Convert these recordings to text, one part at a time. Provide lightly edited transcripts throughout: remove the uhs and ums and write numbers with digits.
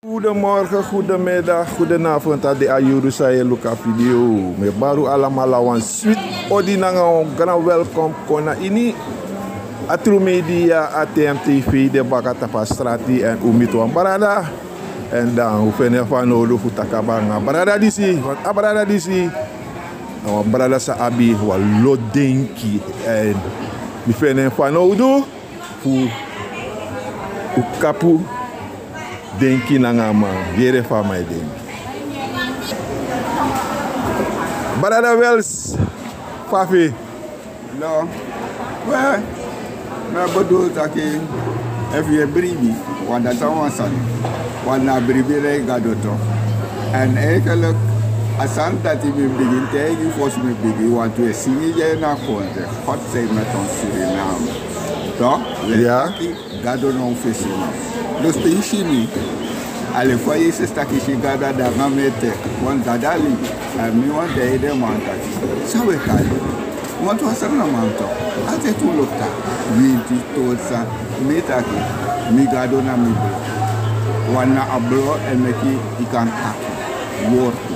Goedemorgen, goedemiddag, goedenavond aan de Ayuru Saye Luka video. Me baru allemaal lawan sweet odinanga on grand welcome kona ini Atru Media, ATM TV, de Bakatapa Strati en Umito Barada. En dan hoeven van nodig voor takabanga Barada disi, want Barada disi, Barada sa abi wa lodenki en mi fenen van nodig voor kapu. Denki nangama, yere fa my denki. Barada Wells, Fafi. No, well, my bodo taki, if you bribi, one that I want son, one na bribi re gadoto, and look, a son that you begin taking force me big, you want to see me na konde, hot say meton Suriname. So, yeah, gado non facing. Lo spinchini alle foyer se sta che si gada da mamete wan dadali mi wan de ide manta sabe kai wan to asana manta ate tu lokta winti tosa metaki mi gado na mi wana ablo e meki ikan tak wortu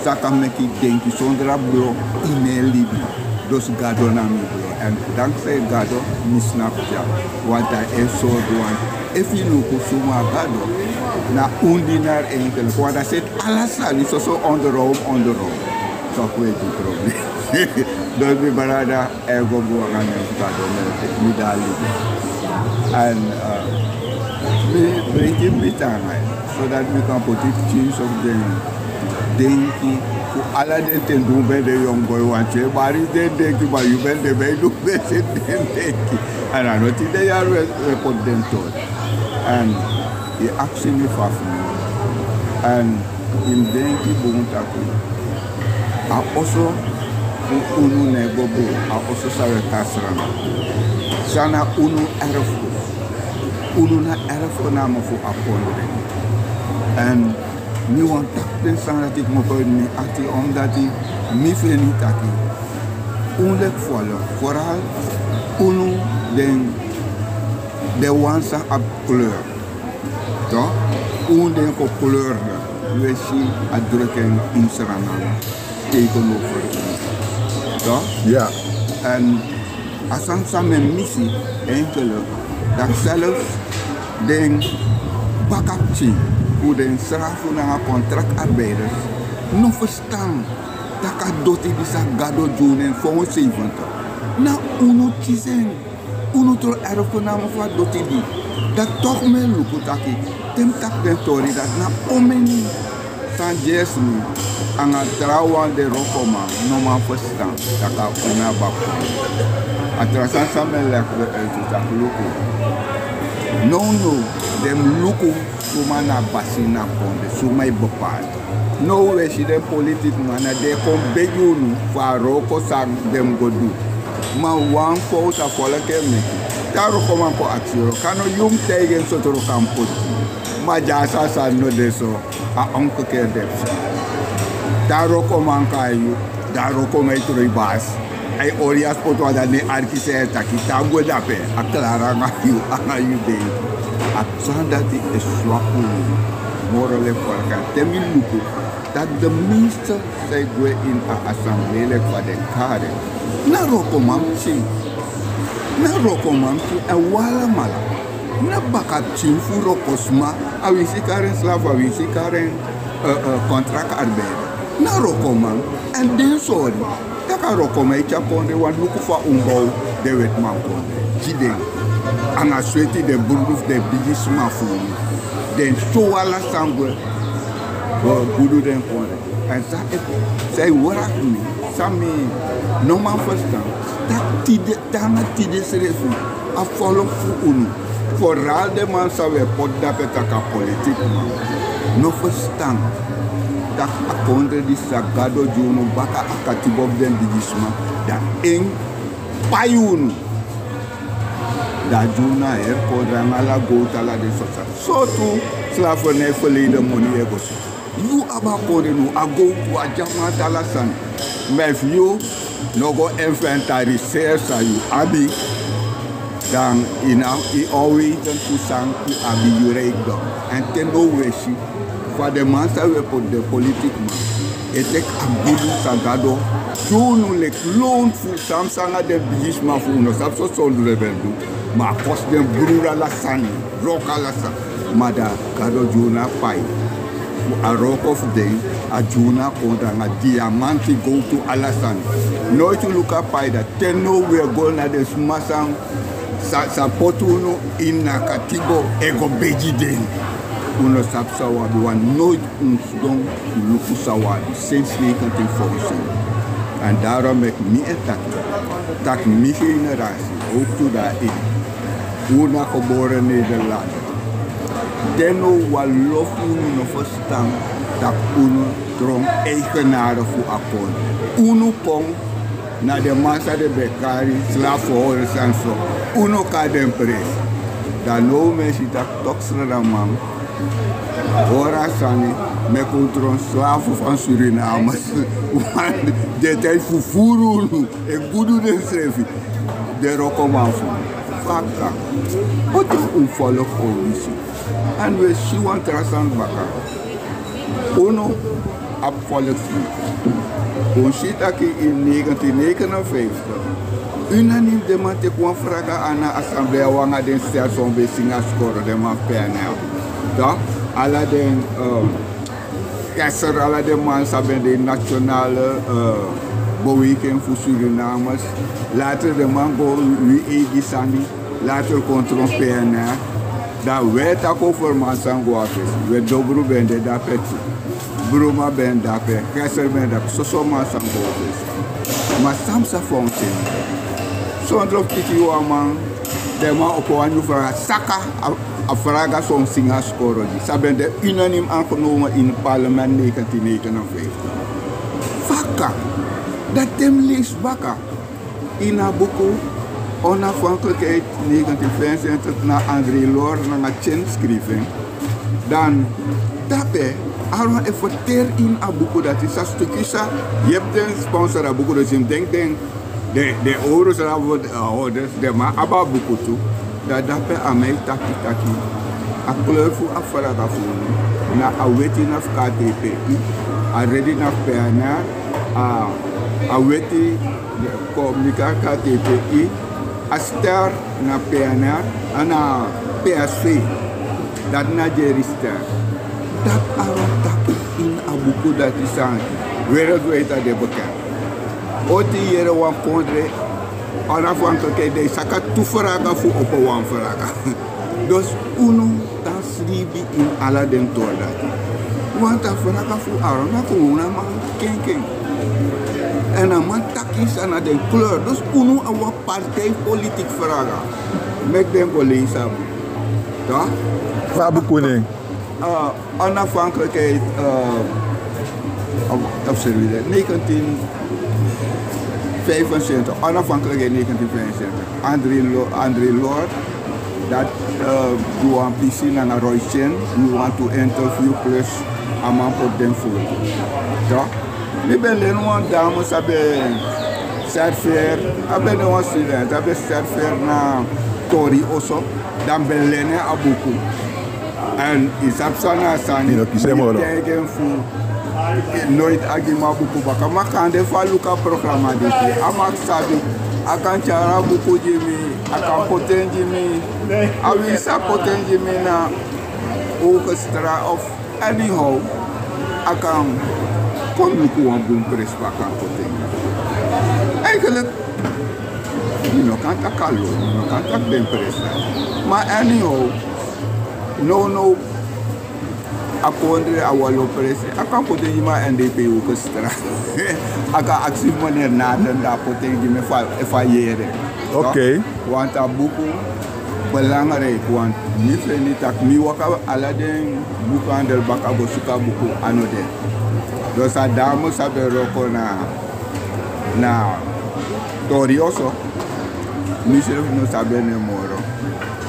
saka meki denki sondra blo inelibi dos gado na mi en dankzij gado mi snapja wat hij en zo doen. If you look at Suma Gado, na undinar enkel, want I said, Alasan is also on the road. So, wait the problem. Don't be barada, ego go around and Gado, midali. And we give me time, so that we can put it change of the denki. Alla den ten do be the young boy want to, but is the denki, but you bend the way, do be denki. And I don't think they are report them to. And he asked me for me. And in Denki Buntaku, I also unu nebobo, I also saw Kasrana. Sana unu erfu. Unu na erfu namo fu apondre. And me want takten sana tik mo ko ni ati omdati mi freni taki. Unlek follow. Vooral unu den de wansa ab kleur. Toch? Onde ko kleur we si adrukken in Suriname tegenover. Toch? Ja. En als aan samen missie enkele dat zelfs den bakapchi hoe den straffen naar contractarbeiders nog verstaan dat ka doti bisa gado junen voor ons 70. Na uno kiezen uno tro erfgenamen van dotidi dat toch men lukutaki tem tak den tori dat na omeni san jesmi anga trawan de rokoma no man verstaan dat ka una bako atrasan samen lek de tak luku no dem luku suma na basina konde suma bepaald no we si de politik mana de kon bejunu fa roko sang dem godu ma wan fout a folake meki taro koma ko aksiro kano yum tegen sotoro kamput ma jasa sa no deso a onko ke def taro koma kayu daro koma itro bas ai orias poto da ne arkitekta ki tango da pe a clara ngayu de a sanda ti eswaku morale folaka temiluku dat de minister zij go in a assemblee van de kade na rokomamchi en wala mala na bakatchi fu rokosma awisi karen slaaf awisi karen contract arbeider na rokomam en den sorry taka rokomai chaponde wan luku fa umbou de wet man konde jiden anga sweti de buruf de bigisma fu den so wala sangwe gudu den konde en zij warak me sami no man verstaan dat tide serefu a follow fu unu vooral de man sawe pot dape taka politiek man no verstaan dat a konde di sagado juno baka akatibob den bigisma dat en payun da juna kodra mala gota la de sosa so tu slavernij verleden money egos you abakode no ago ku ajama talasan mef you no go inventariser sa you abi dan i always dan kusang i abi rijkdom. En ten owesi voor de mensen we voor de politiek man. Het is abudu sagado. Jono lek loon voor samsanga de bigisma voor no sapso soldu bendu. Maar kost den brura la sani, roka la sa. Maar da kado jona pai. A rock of day, a juna kontra a diamanti go to Alasan. Nooit to look up by that. Ten no we are going at the smasang sa potuno in na katibo ego beji den. Uno sapsa wadu wan nooit ons don luku sawadu sinds 1940. En daarom heb ik niet dat mijn generatie ook toe daarin. Una geboren Nederlander. Deno wa lof unu no verstaan dat unu trom eigenaren voor akkoord. Unu pong na de massa de bekari slaafhouders en zo. Unu ka den pres. Dan no mensen dat toksra dan man. Ora sani me kontron slaven van Suriname. De tijd voor voeren en goede den schreef. De rokoman voor. Fakka. Wat is een volk politie? En we zien een interessant bakken. Uno op volksvlieg. We zien dat in 1959 unaniem de man te kwam vragen aan de assemblée wanga den station bij Singapore de man PNL. Dan alle den kesser alle de man saben de nationale beweking voor Surinamers. Later de man go wie Egisani. Later controle PNL. Dat wij ook over Mansango afis. We dobro ben de dapet. Bruma ben dapet. Kesser ben dapet. Soso Mansango afis. Maar Samsa fountain. Zonder kiki man. De man op een vraag. Saka afvragen zo'n singascore. Ze de unaniem aangenomen in het parlement 1959. Fakka. Dat hem leest bakka. In een boek. Onafhankelijkheid 1975 naar André Lor naar Chen schrijven. Dan daarbij Aron efforteer in Abuko dat is een stukje. Je hebt een sponsor Abuko dus je denkt de euro's houders de maar Abuko toe. Dat daarbij aan mij taki. A kleur voor afvragen voor na a weti na KTPI, a ready na PNR, a weti communicatie KTPI. A ster na PNR en na PSV. Dat na Jerry ster. Dat arotak in Abuko dat is aan. Wereldwijd dat de bekend. Oti jere wan kondre. Onafhankelijkheid de saka toevragen voor op een wan vragen. Dus uno dan sribi in alla den torda. Want dat vragen voor Aron na kuna man ken. En een man takis aan de kleur. Dus uno een partijpolitiek vragen. Met den collega. Ja? Fabukuning. Onafhankelijkheid. Observeer 1975. Onafhankelijkheid 1975. André Lord. Dat you want to see naar Roy Chen. You want to interview plus a man voor den foto. Ja? Ik ben een dame, ik ben serveer, ik ben een student, ik ben serveer naar Tori Osso, dan ben ik Abuku. En ik heb zo'n asani, ik tegen voor nooit agima Abuku baka, maar kan de valuka programma dit. Ik mag sabi, ik kan chara Abuku jimi, ik kan poten jimi, ik wil sa poten jimi na orchestra of anyhow, ik kan kom ik gewoon boem prespa kan poten. Eigenlijk, je kan dat kallo, je kan dat ben prespa. Maar anyhow, no, akondre awalo prespa. Ik kan poten je maar NDP orchestra. Ik kan actief meneer naden daar poten je me failleren. Oké. Want dat boek belangrijk, want mi vind niet dat mi waka aladen boekhandel baka bosuka boek anode. Dus a dame sabe roko na Torioso. Mi zelf no sabe ne moro.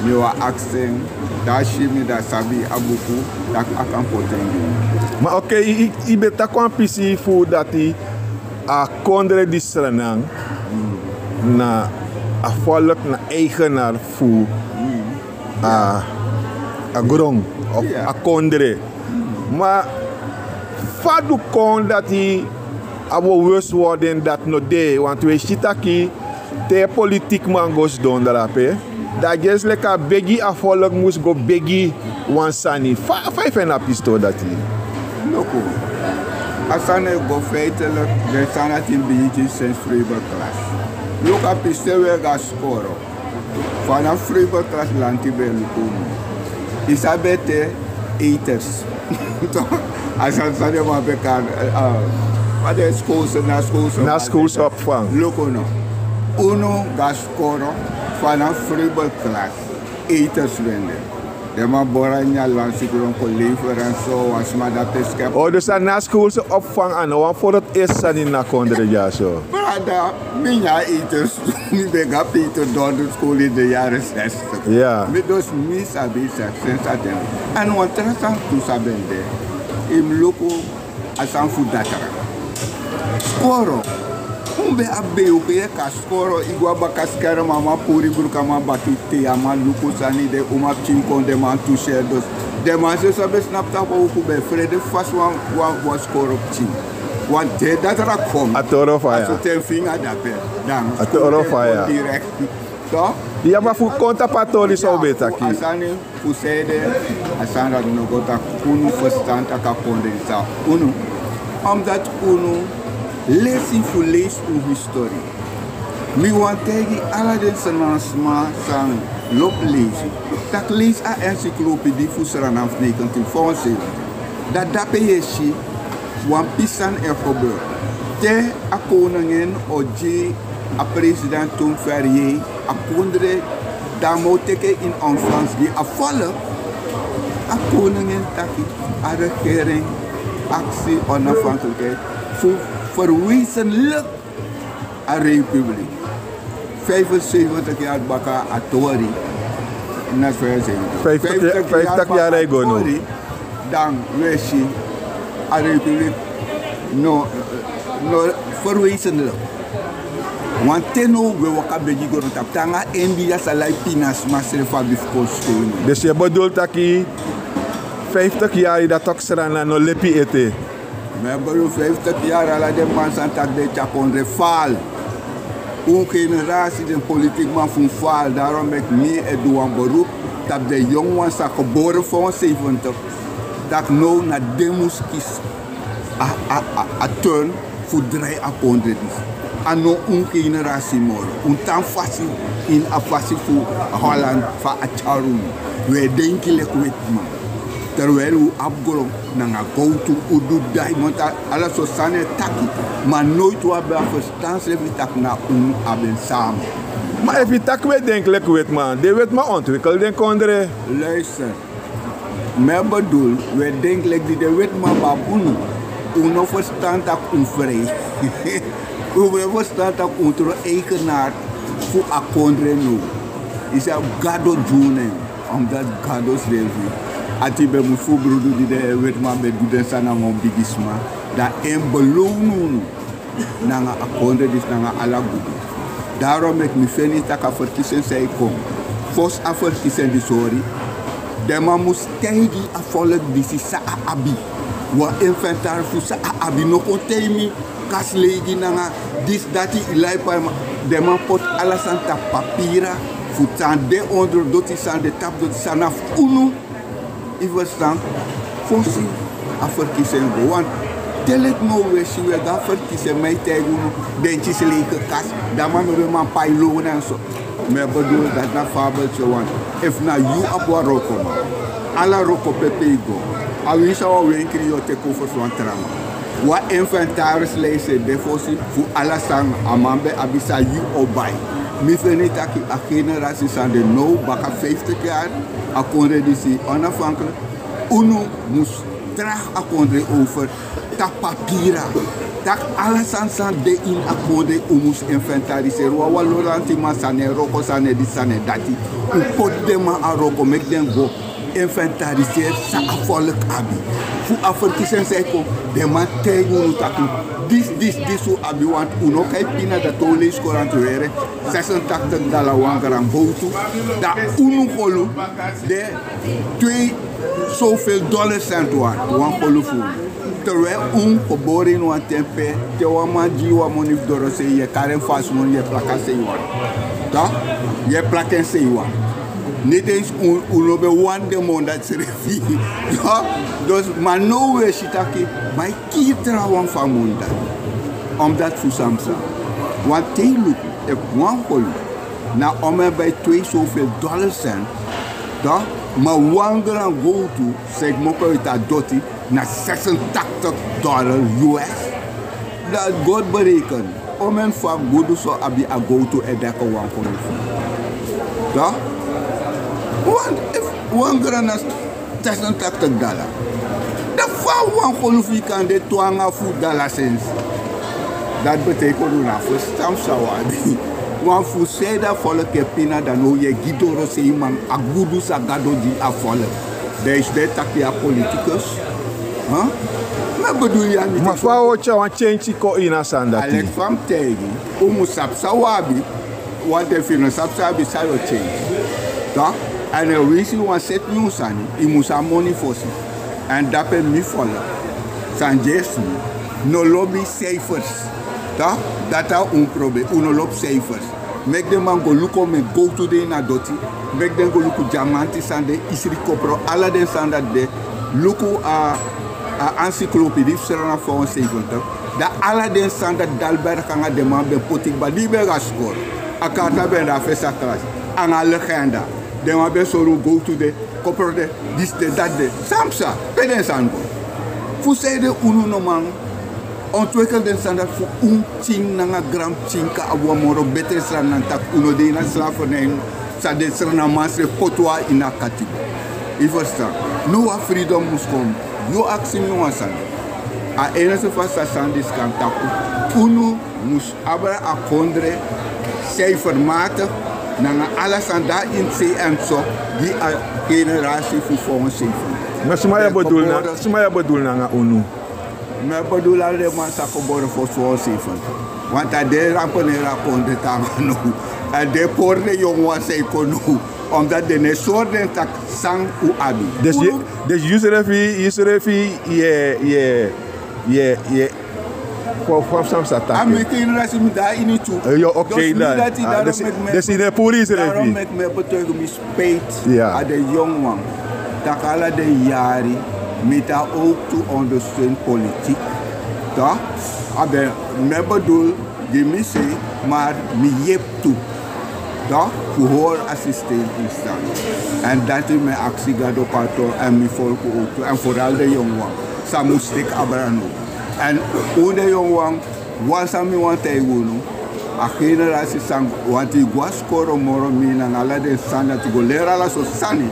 Mi wa accent da shimi da sabi abuku da akan potengi. Maar oké, ik ben tak kwam pisi voor dat hij a kondre di stranang na a volk na eigenaar voor a grond of a kondre. Maar fadu kon dat hij abo worst worden dat no de, want we shitaki te politiek man goes don darape. Dat is like begi a volk moest go begi wan sani. Vijf en a pisto dat hij. Loko. Asane go feitelijk, we staan het in beetje sinds Freeburg-klas. Loka piste we gaan scoren. Vanaf Freeburg-klas lanti bij Lukumu. Isabete eaters. Als het zijn maar bekend. Wat is schoolse na schoolse? Na schoolse opvang. Loko no. Uno gaan scoren vanaf Freeburg-klas. Eaters wenden. De man boranya lansi gewoon kon leveren en zo, als maar dat is kep. Oh, dus na schoolse opvang aan, want voor het eerst zijn in na kondre ja zo. Brada, minha eaters, mi bega Peter door de school in de jaren 60. Ja. Mi dus mi sabi sinds atem. En wat interessant tu sabende, im loko asan fu datara. Skoro. Umbe abe uke ka skoro igwa bakaskara mama puri bruka ma batite ama luko sani de uma chinkon de man toucher dos de man se sabe snapta ko ku be frede fast one skoro chin want de datara kom Atoro fire. so ten finger da per dan Atoro fire. direct so Ja, maar voor conta patori zo beter ki. asane fusede asana no gota kunu verstand ka kondensa unu omdat unu lesi fu lees u historie. Mi want tegi ala den sanasma sang lop lezen. Dat lees a encyclopedie fu saranaf 1974. Dat dape yeshi wan pisan gebeurd. Te a koningin oje a president Tom Ferrier a kondre damo teke in ontvangst die a volk a koningin taki a regering actie onafhankelijkheid fu verwezenlijk een republiek. 75 jaar baka atori. Na 50 jaar ago. Dan wees je een republiek no verwezenlijk. Want teno we waka beji go tap tanga India salai pinas masre fabif kosteun. Dus je bedoelt dat je 50 jaar dat ook serana no lepi ete. Maar bij 50 jaar al de man zijn tak de chakondre faal. Een generatie de politiek man van faal. Daarom ben ik meer en doe een beroep dat de jongen zijn geboren van 70. Dat nou naar demos kies a turn voor 3 akondre. En nou een generatie morgen. Een tan fasie in a fasie voor Holland van a charum. We denken lek wet man. Terwijl we afgorong naar go-to udu diamond ala so sane taki maar nooit wat bij verstandsleven tak na aben samen. Maar even tak we denkelijk weet man, de weet maar ontwikkeld den kondre. Luister, mijn bedoel, we denkelijk die de weet maar babunu, uno verstand tak vrij. We verstand tak ontro eigenaar voor a kondre nu. Is a gado june, omdat gado's leven. Ati be mu fu brudu di de wetman be du den sana mon bigisma da en belonu nanga akonde dis nanga alagu daarom met mi feni taka verkiezen sei kom fos a verkiezen di sori de ma mus tegi a volk disi sa abi wa inventar fu sa abi no kontemi kas legi nanga dis dati ilai pa de ma pot ala santa papira fu tan de onder doti san de tap doti sanaf unu ik verstand fossi a verkiezen go want telet no we si we ga verkiezen mij tegen dentjes lege kas da man we man pailo en zo me bedoel dat na fabeltje want if na you abwa roko ala roko pepego awi so we krio te ko for so trama wa inventaris lezen de fossi fu ala sang amambe abisa you obai mi venit aki a generatie san de no baka 50 jaar a kondre disi onafhankelijk uno mus traag a kondre over tak papira tak alles san de in a kondre umus inventariseren wa waloranti ma sane roko sane di sane dati u pot de ma a roko mek den go inventariseer sa volk abi. Fu afverkisen say ko de man tegen taku. This so abi want uno kai pina da tole scorant were 86 dollar wangaran botu da unu kolu de 2 zoveel $cent wan kolu fu. Terwijl geboren in een tempe, te wama jiwa monif dorose je karen fast mon je plakken se iwan. Da? Je plakken se iwan. Niet eens unobe one de mon dat se refi. Da? Dus maar no we shitaki, maar kitra wan van monda. Omdat fu samsa. Want te look, if one kolu, na ome bij 2 zoveel $cent, da? Maar one gran go to, zeg moko uit dat doti, na $86 US. Dat God bereken. Om en van goed zo abi a go to edeka wan kono. Da? One gran is $86. Dat van wan kono kan de twanga $4 cents. Dat betekent una verstam sawadi. Wan fu seda volk ke pina dan hoe je gidoro se iman a gudu sa gado di a volk. Daar is de takia politicus. Huh? Maar bedoel je niet? Maar voor wat change ko ina sanda. Alex van Tegi, sap sawabi, want if you sap sawabi sayo change. Da? En er wist je wat set nieuws aan, je moest aan money forsen. En dat ben me vallen. San Jesu, no lobby cijfers. Da? Dat is een probleem, no lobby cijfers. Make the man go look on me go to the na doti. Make them go look diamanti sande, isri kopro, alla den sanda de. Look encyclopedie serana voor 70. Da alla den sanda dalber kanga de man be potik ba libe ga score. Akata ben da fesa klas. Anga legenda. De man be soro go to the kopro de this de that de. Samsa, peden sango. Fu say de unu no man. Ontwikkel den standaard voor ting nanga gram tinka abwa moro beter sran nantak uno de na slavernij sa de sran masre potwa ina kati. I verstaan. Nu a freedom mus kom. Yo aksi mi wasan. A enese fasta sandis kan taku. Uno mus abra a kondre cijfermatig nanga alla sanda in CM so die a generatie voor ons zeven. Maar sumaya bedoel nanga unu. Maar bedoel alleen maar dat geboren voor zo'n zeven. Want dat de rampenera kon de tangen nu. En de poorten jongen zijn kon nu. Omdat de soorten tak sang u abi. Dus je From Samsata. I'm making racism daar in niet toe. Ja, oké dan. Dus in de police refi. Daarom met me betuigen me spijt aan de jongen. Dat alle de jaren met dat ook toe ondersteunen politiek. Dat? Aber me bedoel, die missie, maar me jep toe. Dat? Voor hoor assistent in staan. En dat is mijn actie gaat op kantoor en mijn volk ook toe. En vooral de jongen. Ze moest ik abranden. En hoe de jongen, wat ze me want te doen, a generatie sang, want ik was scoren morgen mee en alle de standaard te gaan leren alles zo sani.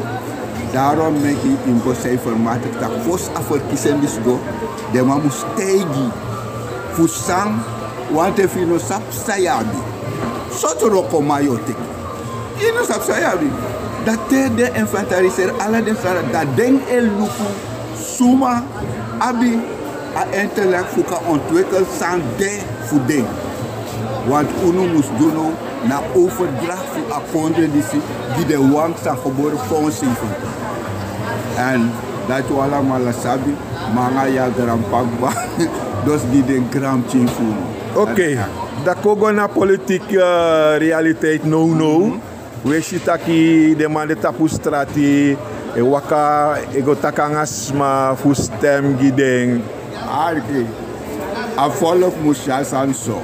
Daarom maak ik in cijfermatig dat vos afverkiezen is go, de man moet stijgen. Voor sang, want if je no sap sayabi, zo te roken majotek. Je no sap sayabi. Dat de inventariseer alle de standaard, dat ding el luku, suma, abi. A intellect fuka ontwikkeld zijn de voeding. Want uno moest doen na overdracht voor akkoorden die de wang zijn geboren voor ons leven. En dat we allemaal sabi, manga ja gram pakba, dus die de gram chin voelen. Oké, dat kogo na politieke realiteit no. We shitaki de man de tapu strati, e waka ego takangas ma fu stem gideng. Arke, a volk moest ja zijn zo.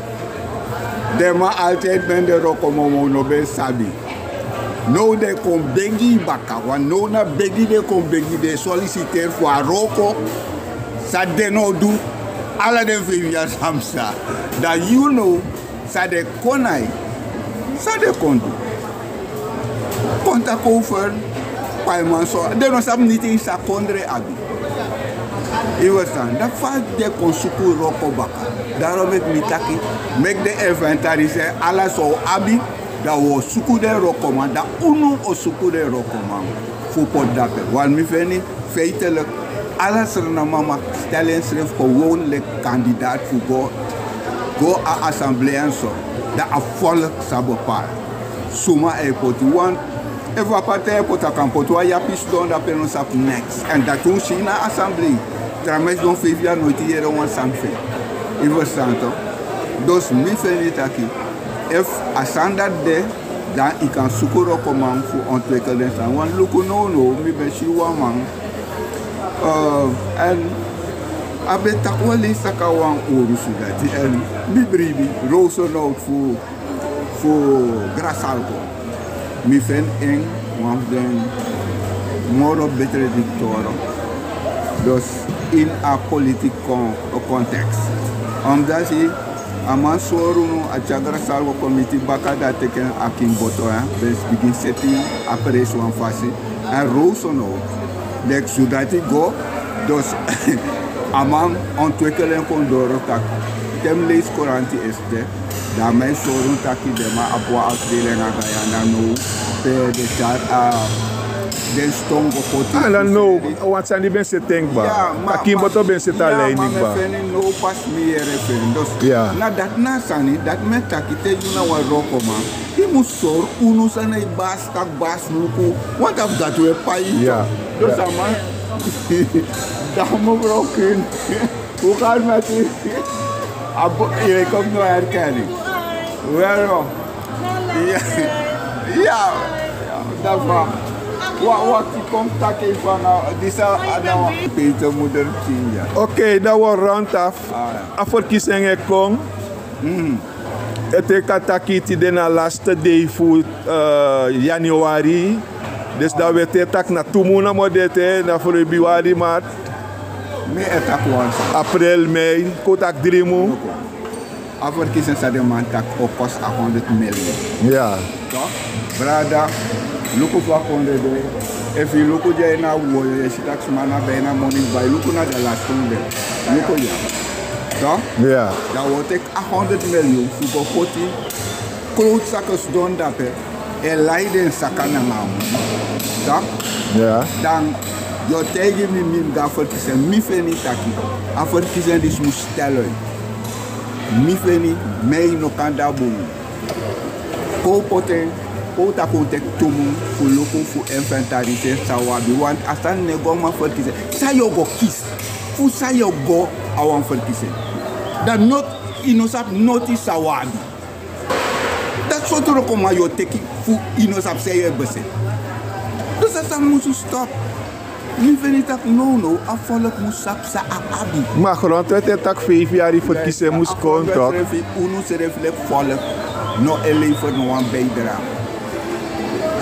De man altijd ben de rokomomo no be sabi. No de kon begi baka, want no na begi de kon begi de solliciteer voor a roko. Sa de no do, alla de vivia samsa. Dat you know, sa de konai, sa de kon do. Contact over, paiman so. De no sab niet in sa kondre abi. Dat valt de consuku roko baka. Daarom ik mitaki, make de inventariseren alles zo abi, dat we suku de roko man, dat uno o suku de roko man. voor pot dappen. Want mi vind feitelijk alles er naar mama stellen schrijf gewoon de kandidaat voor go à assemblée en zo. Dat volk zou bepalen. Suma e poti want e va partij pota kan pot wa ya pis don dat penon sap next. En dat toen zien na assemblée. Tramens don 5 jaar nooit hier een samfe. Je verstaat toch? Dus mi vind het aquí. If asanda de dan ik kan zoeken op man voor ontwikkeling van. Want look no mi ben shiwa man. En abe takwali sakawan oru sudati en mi bribi roso nood voor grasalko. Mi vind en want den moro betere dictoro. Dus in a politiek context. Omdat je aman soru a chagra salvo committee baka da teken akin boto bes begin setting operation en fasi en roso nood. Dek sudati go dus aman ontwikkeling kon doortak. Tem lees koranti is de. Daarmee zorgen dat je de maar apwa afdeling aan gaan nou per de jaar den stong op en dan nou wat zijn die mensen denkbaar? Ja, maar Kimboto mensen te alleen niet maar we vinden no pas meer referendum. Dus ja. Na dat na sani dat met dat je na wa roko man. Je moet zorgen uno sana baas tak baas luku. Want dat we pai. Ja. Dus man. Daar moet broken. Hoe gaat het met je? Je komt nog herkenning. Waarom? Ja, dat was. Wat die komt takken van deze Peter moeder zien. Oké, dat was rond af. Afverkiezingen kom. Het is katakiti de na laatste day voor januari. Dus dat we te tak na tumuna modete na februari maart. Me etak once. April, mei, kotak drimu. Afverkiezingen zijn de man tak op kost 100 miljoen. Ja. Toch? Brada, look of de. If you look at na wo, je ziet dat ze maar naar bijna money bij. Look naar de laatste de. Look ja. Toch? Ja. Dan wordt ik 100 miljoen voor koti. Klootzakkers doen dat en leiden zakken naar maam. Toch? Ja. Dan je tegen me min afverkiezen, mi vind niet taki. Afverkiezen is moet stellen. Mi vind niet, mij no kan daar boem. Kopoten, kota kontek tomu, voor loko voor inventariseren sawabi. Want als dan nego maar verkiezen, sa je go kies. Voor sa je go awan verkiezen. Dan not inosap noti sawabi. Dat soort rokom maar je teki voor inosap zei bezet. Dus dat moet je stop. Nu vind ik dat no, afvallig moet sap sa abi. Maar grondwet het tak 5 jaar die verkiezingen moest komen toch? Uno se reflect volk, no elever no een bijdrage.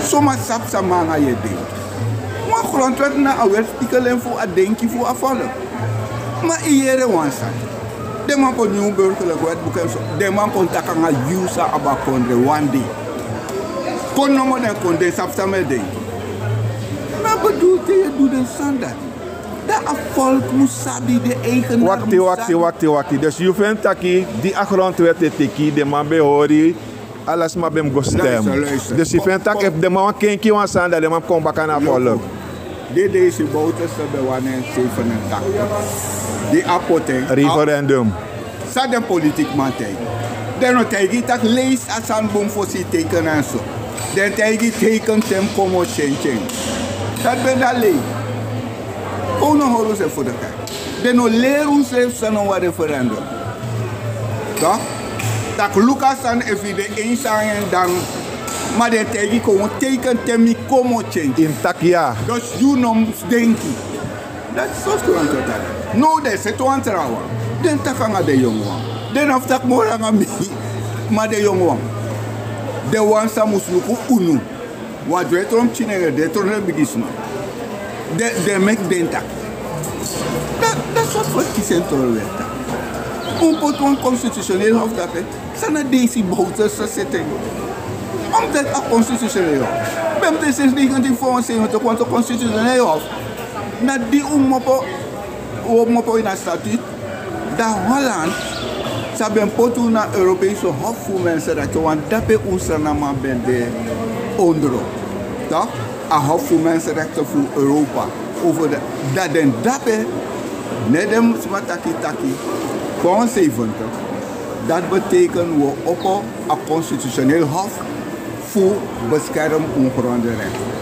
Zomaar sap sa manga je ding. Maar grondwet na awel stikelen voor a denki voor afvallig. Maar iere wansa. De man kon nieuw burgerlijk wet boeken zo. De man kon takken a yusa abakondre one day. Kon no more dan kon de sap sa me denki. Maar bedoelt je doet een standaard. Dat volk moet sabi de eigen. Wakti. Dus je vindt dat die grondwet teki de man behori alles maar bem go stem. Dus je vindt dat de man kenki wan standaard de man kom back aan volk. Deze bouten ze bewanen 87. Die apotheek. Referendum. Sa de politiek man tegen. Dan no tegen dat lees as aan boom voor si teken en zo. Dan tegen teken tem como change. Dat ben dat leeg. Hoe nog horen ze voor de kijk? De no leren ze van een referendum. Toch? Dat Lucas aan even de eens aan dan. Maar de tegen komen teken temi como change. In takia. Dus you know denki. Dat is zo strand dat. No, dat is het wantrouwen. Den takanga de jongen. Den aftak morgen aan mij. Maar de jongen. De wansa moest lukken unu. Wat weet om China, de toren begisma. De make denta. Dat soort verkiezingen torenwet. Een constitutioneel hof dat het. Zijn er deze bouten zitten. Omdat het constitutioneel hof. Ben het sinds 1974, want het constitutioneel hof. Na die mopo in het statuut. Dat Holland. Ze hebben potu naar Europese hof voor mensen dat je want dat bij ons naam ben de ondero. Toch? een hof voor mensenrechten voor Europa. Over dat den dappen, net de taki van 70. Dat betekent we op een constitutioneel hof voor bescherm ongronde rechten.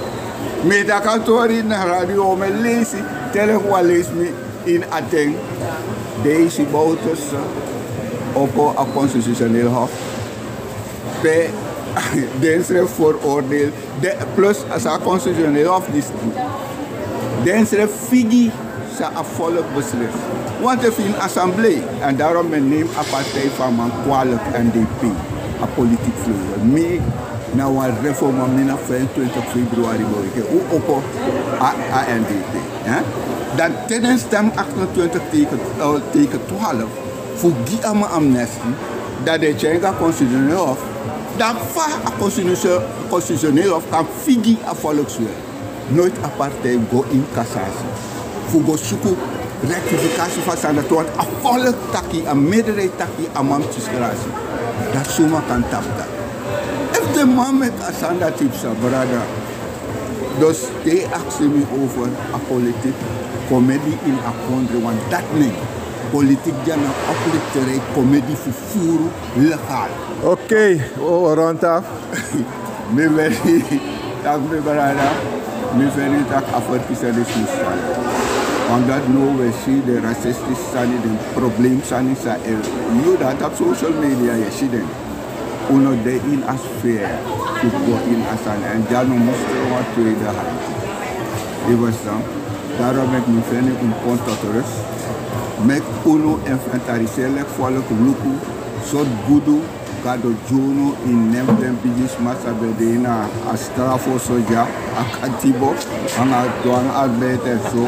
Met dat kantoor in de radio met lezen, telefoon lees me in Aten. Deze bouters op een constitutioneel hof. Bij deze vooroordeel, plus als een constitutioneel hof is. Deze figi zijn volk beslist. Want er is een assemblee en daarom neemt een partij van mijn kwalijk NDP, een politiek vleugel. Mee naar een reform van 25 februari, hoe ook aan NDP. Dan tijdens stem 28 tegen 12 voor die amnestie, dat de Tjenga constitutioneel hof, dat van constitutioneel hof kan figi een volkswil. Nooit een partij go in cassatie. Voor go zoeken rectificatie van standaard, want een volk taki, een meerderheid taki, een mamtjesgratie. Dat zomaar kan tappen. If de man met een standaard type zijn, brada, dus die actie me over een politiek comedie in een country, want dat niet. Politiek die een oplichterij, comedie vervoeren, legaal. Oké, rond af. Me very, tak me brada, me very tak aforkisa de sustan. Omdat nu we zien de racistische zijn, de probleem zijn, nu dat op social media je ziet het. Uno de in a sfeer, to go in a san, en dan moest je wat tweede hand. Die was dan, daarom met mijn vrienden een contact rust. Met uno inventariseren volk luku, soort goedu, gado jono in nemden bigis massa bedena, a strafo soja, a katibo, aan a douane arbeid en zo.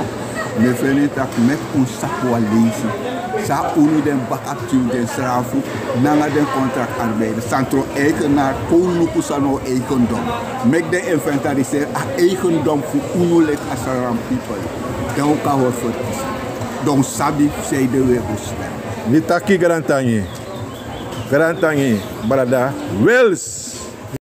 Mijn vrienden tak met een sakwa lezen. Sa unu den bakaptiu den strafu, nanga den contractarbeider. Santro eigenaar, kouluku sano eigendom. Mek de inventariseer a eigendom voor unu lek asaram people. Dan kan we verkiezen. Donc sabi zei de weer hoestel. Mitaki garantangi. Garantangi, brada. Wels.